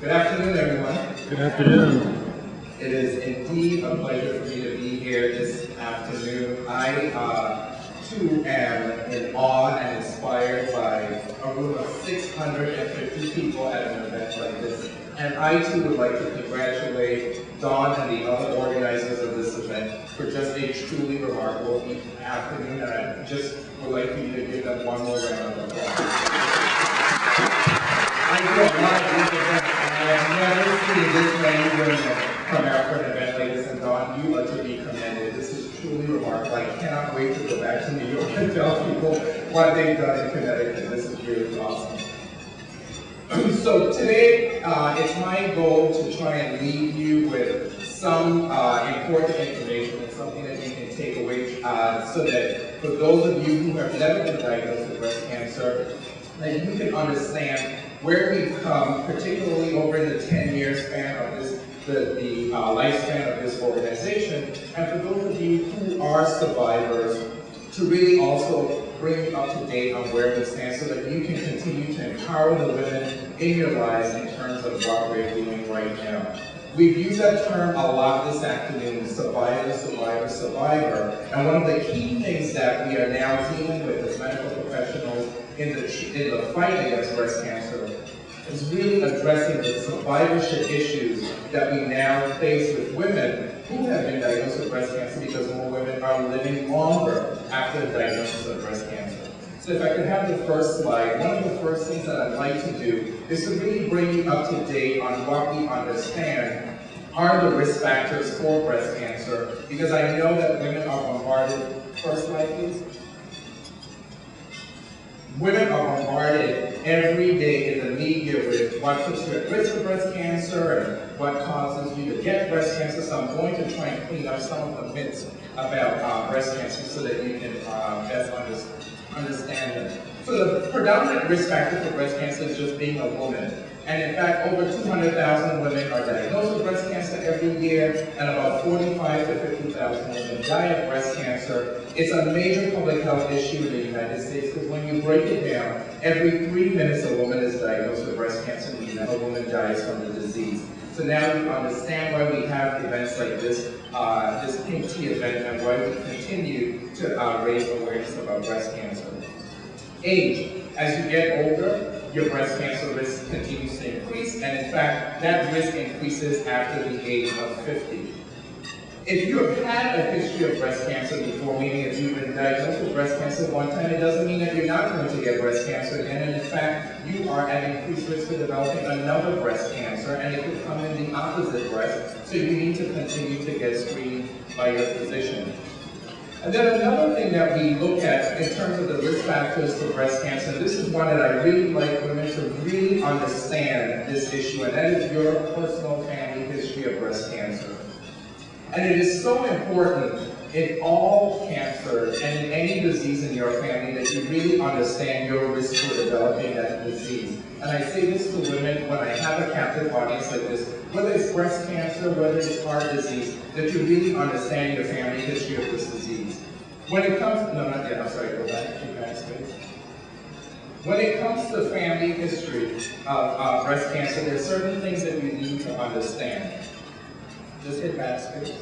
Good afternoon, everyone. Good afternoon. It is indeed a pleasure for me to be here this afternoon. I, too, am in awe and inspired by a room of 650 people at an event like this. And I, too, would like to congratulate Dawn and the other organizers of this event for just a truly remarkable afternoon. And I just would like for you to give them one more round of applause. I do a lot of these events, and I've never seen this many women come out for an event like this, and Dawn, you are to be commended. This is truly remarkable. I cannot wait to go back to New York and tell people what they've done in Connecticut. This is really awesome. So today, it's my goal to try and leave you with some important information and something that you can take away so that for those of you who have never been diagnosed with breast cancer, that you can understand where we've come, particularly over in the 10-year span of this, the lifespan of this organization, and for those of you who are survivors, to really also bring you up to date on where we stand so that you can continue to empower the women in your lives in terms of what we're doing right now. We've used that term a lot this afternoon, survivor, survivor, survivor, and one of the key things that we are now dealing with as medical professionals in the fight against breast cancer is really addressing the survivorship issues that we now face with women who have been diagnosed with breast cancer, because more women are living longer after the diagnosis of breast cancer. So if I could have the first slide, one of the first things that I'd like to do is to really bring you up to date on what we understand are the risk factors for breast cancer, because I know that women are bombarded. First slide, please. Women are bombarded every day in the media with what puts you at risk of breast cancer and what causes you to get breast cancer. So I'm going to try and clean up some of the myths about breast cancer so that you can best understand them. So the predominant risk factor for breast cancer is just being a woman. And in fact, over 200,000 women are diagnosed with breast cancer every year, and about 45 to 50,000 women die of breast cancer. It's a major public health issue in the United States because when you break it down, every 3 minutes a woman is diagnosed with breast cancer and a woman dies from the disease. So now you understand why we have events like this Pink Tea event, and why we continue to raise awareness about breast cancer. Age. As you get older, your breast cancer risk continues to increase, and in fact, that risk increases after the age of 50. If you have had a history of breast cancer before, meaning if you've been diagnosed with breast cancer one time, it doesn't mean that you're not going to get breast cancer again, and in fact, you are at increased risk of developing another breast cancer, and it could come in the opposite breast, so you need to continue to get screened by your physician. And then another thing that we look at in terms of the risk factors for breast cancer, this is one that I really like women to really understand this issue, and that is your personal family history of breast cancer. And it is so important in all cancers and in any disease in your family that you really understand your risk for developing that disease. And I say this to women when I have a captive audience like this, whether it's breast cancer, whether it's heart disease, that you really understand your family history of this disease. When it comes, no, not yet, I'm sorry, go back, keep back space. When it comes to family history of breast cancer, there are certain things that you need to understand. Just hit back space.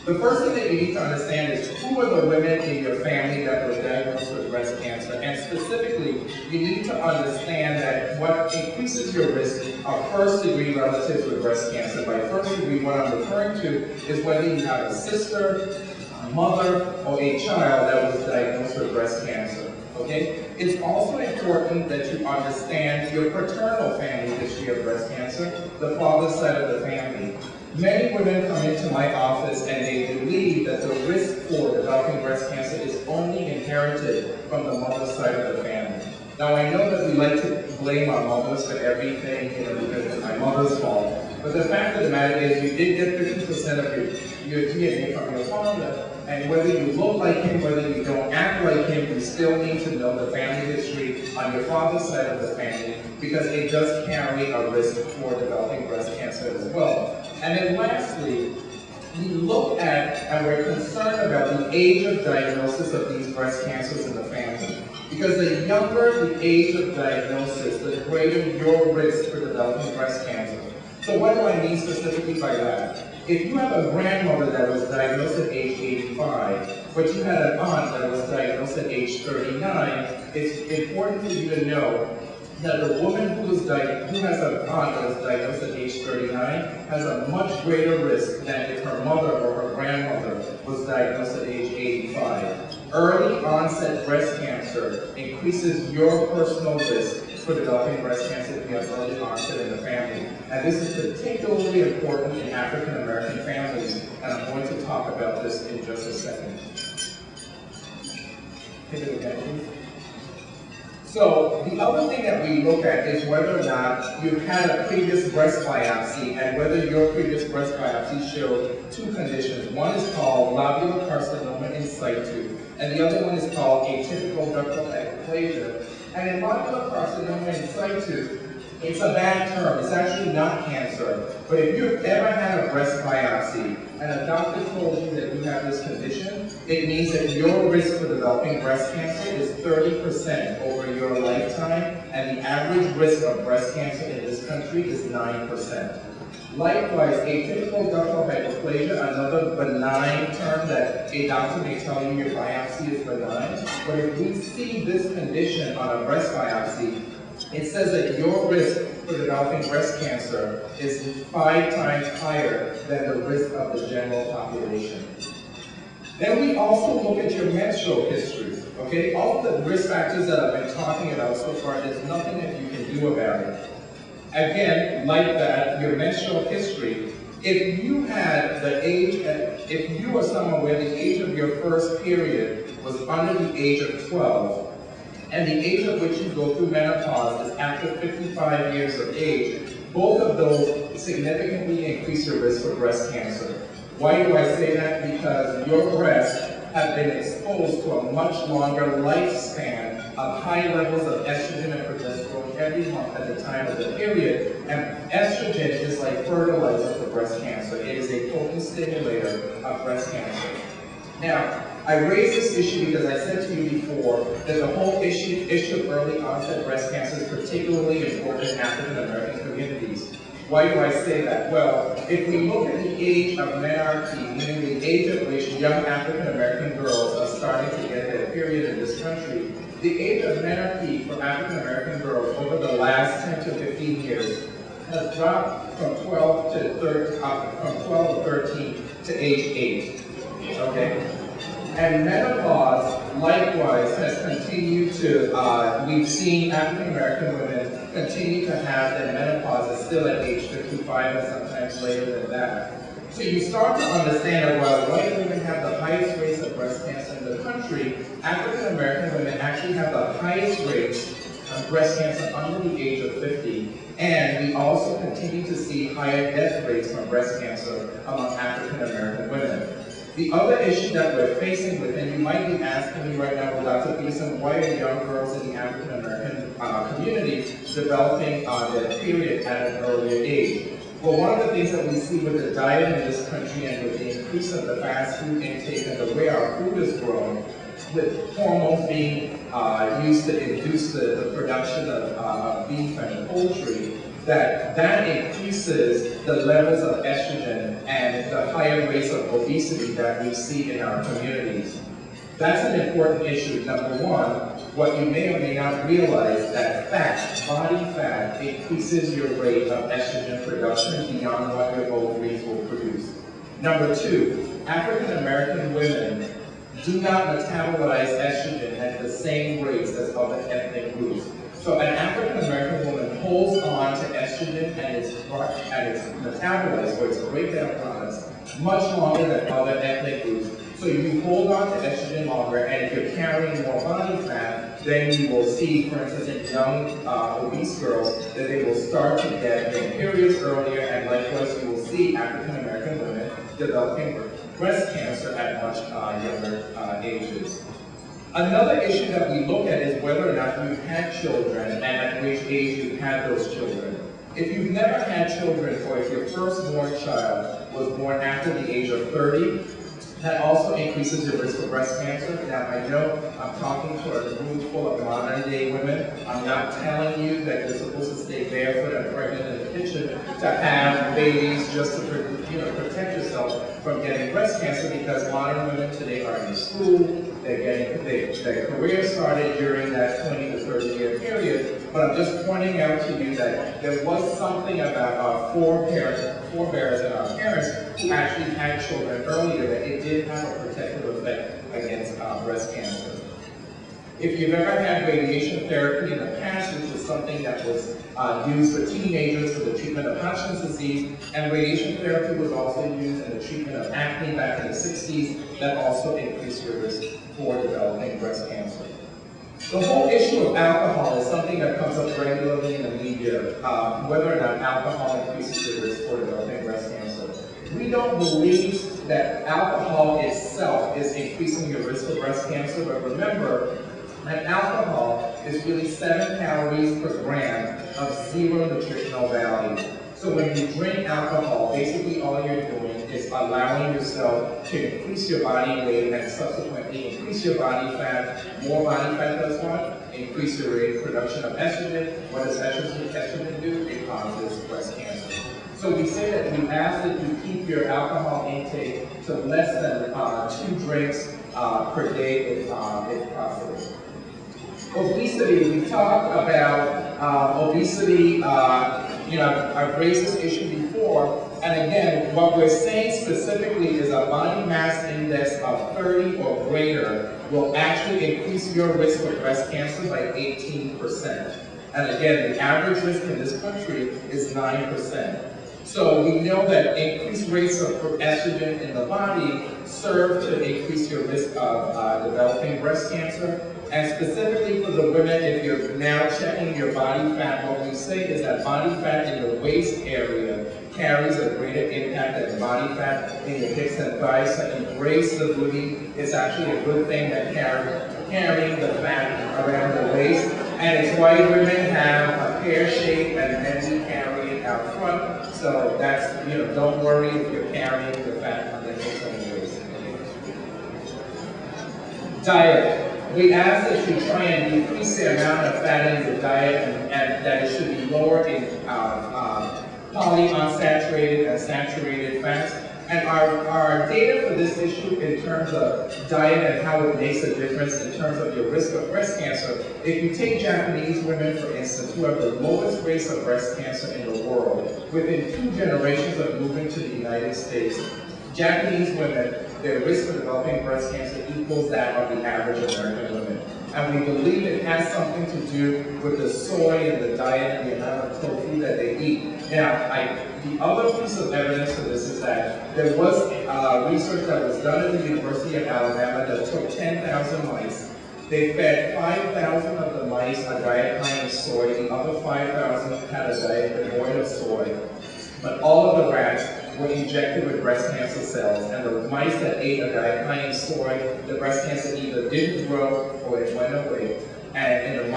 The first thing that you need to understand is who are the women in your family that were diagnosed with breast cancer, and specifically, you need to understand that what increases your risk are first-degree relatives with breast cancer. By first degree, what I'm referring to is whether you have a sister, a mother, or a child that was diagnosed with breast cancer. Okay? It's also important that you understand your paternal family history of breast cancer, the father's side of the family. Many women come into my office and they believe that the risk for developing breast cancer is only inherited from the mother's side of the family. Now I know that we like to blame our mothers for everything, because it's my mother's fault. But the fact of the matter is you did get 50% of your DNA from your father, and whether you look like him, whether you don't act like him, you still need to know the family history on your father's side of the family, because it does carry a risk for developing breast cancer as well. And then lastly, we look at and we're concerned about the age of diagnosis of these breast cancers in the family. Because the younger the age of diagnosis, the greater your risk for developing breast cancer. So what do I mean specifically by that? If you have a grandmother that was diagnosed at age 85, but you had an aunt that was diagnosed at age 39, it's important for you to know that the woman who has an aunt that was diagnosed at age 39 has a much greater risk than if her mother or her grandmother was diagnosed at age 85. Early onset breast cancer increases your personal risk for developing breast cancer if you have early onset in the family. And this is particularly important in African American families, and I'm going to talk about this in just a second. Hit it again, please. So the other thing that we look at is whether or not you've had a previous breast biopsy and whether your previous breast biopsy showed two conditions. One is called lobular carcinoma in situ, and the other one is called atypical ductal hyperplasia. And in lobular carcinoma in situ, it's a bad term. It's actually not cancer. But if you've ever had a breast biopsy and a doctor told you that you have this condition, it means that your risk for developing breast cancer is 30% over your lifetime, and the average risk of breast cancer in this country is 9%. Likewise, atypical ductal hyperplasia, another benign term that a doctor may tell you your biopsy is benign. But if we see this condition on a breast biopsy, it says that your risk for developing breast cancer is 5 times higher than the risk of the general population. Then we also look at your menstrual history, okay? All of the risk factors that I've been talking about so far, there's nothing that you can do about it. Again, like that, your menstrual history, if you had the age, if you are someone where the age of your first period was under the age of 12, and the age at which you go through menopause is after 55 years of age, both of those significantly increase your risk for breast cancer. Why do I say that? Because your breasts have been exposed to a much longer lifespan of high levels of estrogen and progesterone every month at the time of the period. And estrogen is like fertilizer for breast cancer. It is a potent stimulator of breast cancer. Now, I raised this issue because I said to you before that the whole issue of early onset breast cancer is particularly important in African American communities. Why do I say that? Well, if we look at the age of menarche, meaning the age at which young African American girls are starting to get their period in this country, the age of menarche for African American girls over the last 10 to 15 years has dropped from 12 to 13 to age 8. Okay? And menopause, likewise, has continued to, we've seen African American women continue to have their menopause is still at age 55 and sometimes later than that. So you start to understand that while white women have the highest rates of breast cancer in the country, African American women actually have the highest rates of breast cancer under the age of 50. And we also continue to see higher death rates from breast cancer among African American women. The other issue that we're facing with, and you might be asking me right now, well, Dr. Peterson, why are young girls in the African American community developing their period at an earlier age? Well, one of the things that we see with the diet in this country and with the increase of the fast food intake and the way our food is grown, with hormones being used to induce the production of beef and poultry, that increases the levels of estrogen and the higher rates of obesity that we see in our communities. That's an important issue. Number one, what you may or may not realize that fat, body fat, increases your rate of estrogen production beyond what your ovaries will produce. Number two, African American women do not metabolize estrogen at the same rates as other ethnic groups. So an African American woman holds on to estrogen and its metabolized, or its breakdown products, much longer than other ethnic groups. So you hold on to estrogen longer, and if you're carrying more body fat, then you will see, for instance, in young obese girls, that they will start to get their periods earlier, and likewise you will see African American women developing breast cancer at much younger ages. Another issue that we look at is whether or not you've had children and at which age you've had those children. If you've never had children, or if your firstborn child was born after the age of 30, That also increases your risk for breast cancer. Now, I know I'm talking to a room full of modern-day women. I'm not telling you that you're supposed to stay barefoot and pregnant in the kitchen to have babies just to protect yourself from getting breast cancer, because modern women today are in school, they're getting their career started during that 20 to 30 year period. But I'm just pointing out to you that there was something about our forebears and our parents who actually had children earlier that it did have a protective effect against breast cancer. If you've ever had radiation therapy in the past, which is something that was used for teenagers for the treatment of Hodgkin's disease, and radiation therapy was also used in the treatment of acne back in the 60s, that also increased your risk for developing breast cancer. The whole issue of alcohol is something that comes up regularly in the media, whether or not alcohol increases your risk for developing breast cancer. We don't believe that alcohol itself is increasing your risk for breast cancer, but remember that alcohol is really 7 calories per gram of zero nutritional value. So when you drink alcohol, basically all you're doing is allowing yourself to increase your body weight and subsequently increase your body fat. More body fat does what? Increase your rate of production of estrogen. What does estrogen do? It causes breast cancer. So we say that we ask that you keep your alcohol intake to less than 2 drinks per day if possible. Obesity, we talked about obesity, I've raised this issue before, and again, what we're saying specifically is a body mass index of 30 or greater will actually increase your risk for breast cancer by 18%. And again, the average risk in this country is 9%. So we know that increased rates of estrogen in the body serve to increase your risk of developing breast cancer. And specifically for the women, if you're now checking your body fat, what we say is that body fat in the waist area carries a greater impact than body fat in your hips and thighs. So embrace the booty. It's actually a good thing that carrying the fat around the waist. And it's why women have a pear shape and men carry it out front. So that's, don't worry if you're carrying the fat on the hips and the waist. Diet. We ask that you try and decrease the amount of fat in your diet and that it should be lower in polyunsaturated and saturated fats. And our data for this issue in terms of diet and how it makes a difference in terms of your risk of breast cancer, if you take Japanese women, for instance, who have the lowest rates of breast cancer in the world, within 2 generations of moving to the United States, Japanese women, their risk of developing breast cancer equals that of the average American woman. And we believe it has something to do with the soy and the diet and the amount of tofu that they eat. Now, the other piece of evidence for this is that there was research that was done at the University of Alabama that took 10,000 mice. They fed 5,000 of the mice a diet high in soy. The other 5,000 had a diet devoid of soy. But all of the rats were injected with breast cancer cells, and the mice that ate a diet high in soy, the breast cancer either didn't grow or it went away. And in the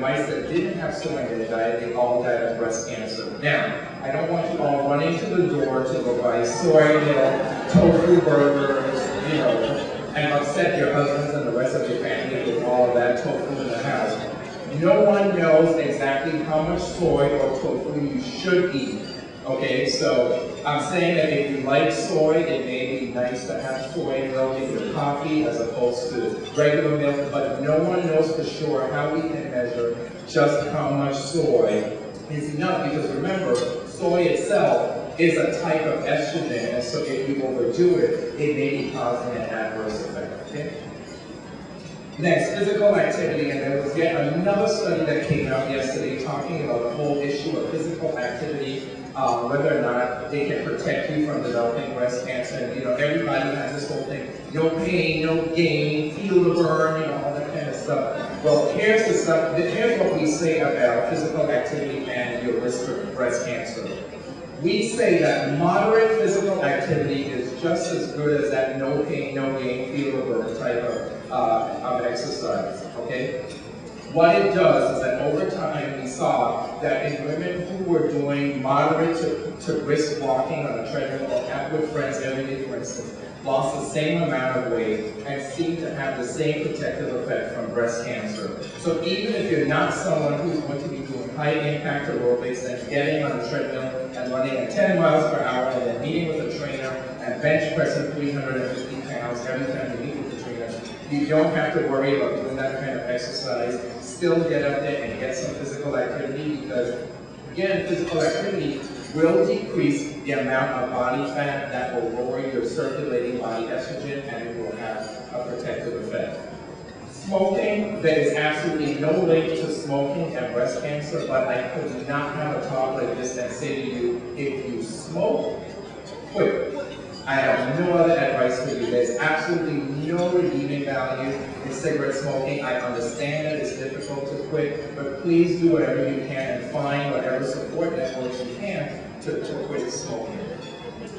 mice that didn't have soy in their diet, they all died of breast cancer. Now, I don't want you all running to the door to go buy soy milk, tofu burgers, and upset your husbands and the rest of your family with all of that tofu in the house. No one knows exactly how much soy or tofu you should eat. Okay, so I'm saying that if you like soy, it may be nice to have soy milk in your coffee as opposed to regular milk, but no one knows for sure how we can measure just how much soy is enough, because remember, soy itself is a type of estrogen, and so if you overdo it, it may be causing an adverse effect, okay? Next, physical activity, and there was yet another study that came out yesterday talking about the whole issue of physical activity, whether or not they can protect you from developing breast cancer. And everybody has this whole thing, no pain, no gain, feel the burn, all that kind of stuff. Well, here's the stuff, here's what we say about physical activity and your risk for breast cancer. We say that moderate physical activity is just as good as that no pain, no gain, feel the burn type of exercise, okay? What it does is that over time we saw that in women who were doing moderate to brisk walking on a treadmill or out with friends every day, for instance, lost the same amount of weight and seemed to have the same protective effect from breast cancer. So even if you're not someone who's going to be doing high impact aerobics and getting on a treadmill and running at 10 miles per hour and then meeting with a trainer and bench pressing 350 pounds every time you meet with the trainer, you don't have to worry about doing that kind of exercise. Still get up there and get some physical activity because, again, physical activity will decrease the amount of body fat that will lower your circulating body estrogen and it will have a protective effect. Smoking, there is absolutely no link to smoking and breast cancer, but I could not have a talk like this and say to you, if you smoke, quit. I have no other advice for you. There's absolutely no redeeming value in cigarette smoking. I understand that it's difficult to quit, but please do whatever you can and find whatever support networks you can to quit smoking.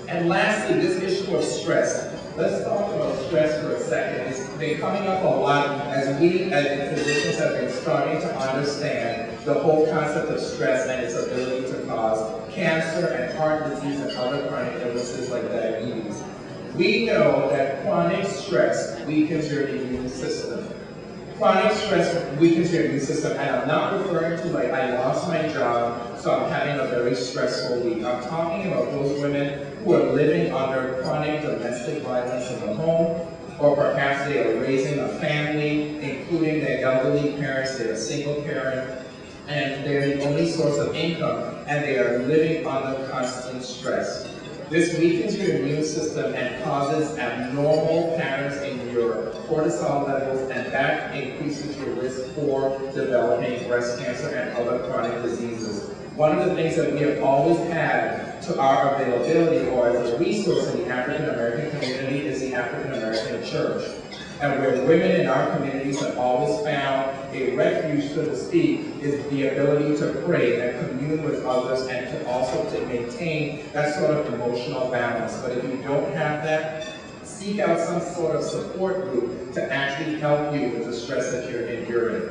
And lastly, this issue of stress. Let's talk about stress for a second. It's been coming up a lot as we as physicians have been starting to understand the whole concept of stress and its ability to cause cancer and heart disease and other chronic illnesses like diabetes. We know that chronic stress weakens your immune system. Chronic stress weakens your immune system, and I'm not referring to like I lost my job, so I'm having a very stressful week. I'm talking about those women who are living under chronic domestic violence in the home, or perhaps they are raising a family, including their elderly parents, they're a single parent, and they're the only source of income, and they are living under constant stress. This weakens your immune system and causes abnormal patterns in your cortisol levels, and that increases your risk for developing breast cancer and other chronic diseases. One of the things that we have always had to our availability or as a resource in the African American community is the African American church. And where women in our communities have always found a refuge, so to speak, is the ability to pray and commune with others and to also to maintain that sort of emotional balance. But if you don't have that, seek out some sort of support group to actually help you with the stress that you're enduring.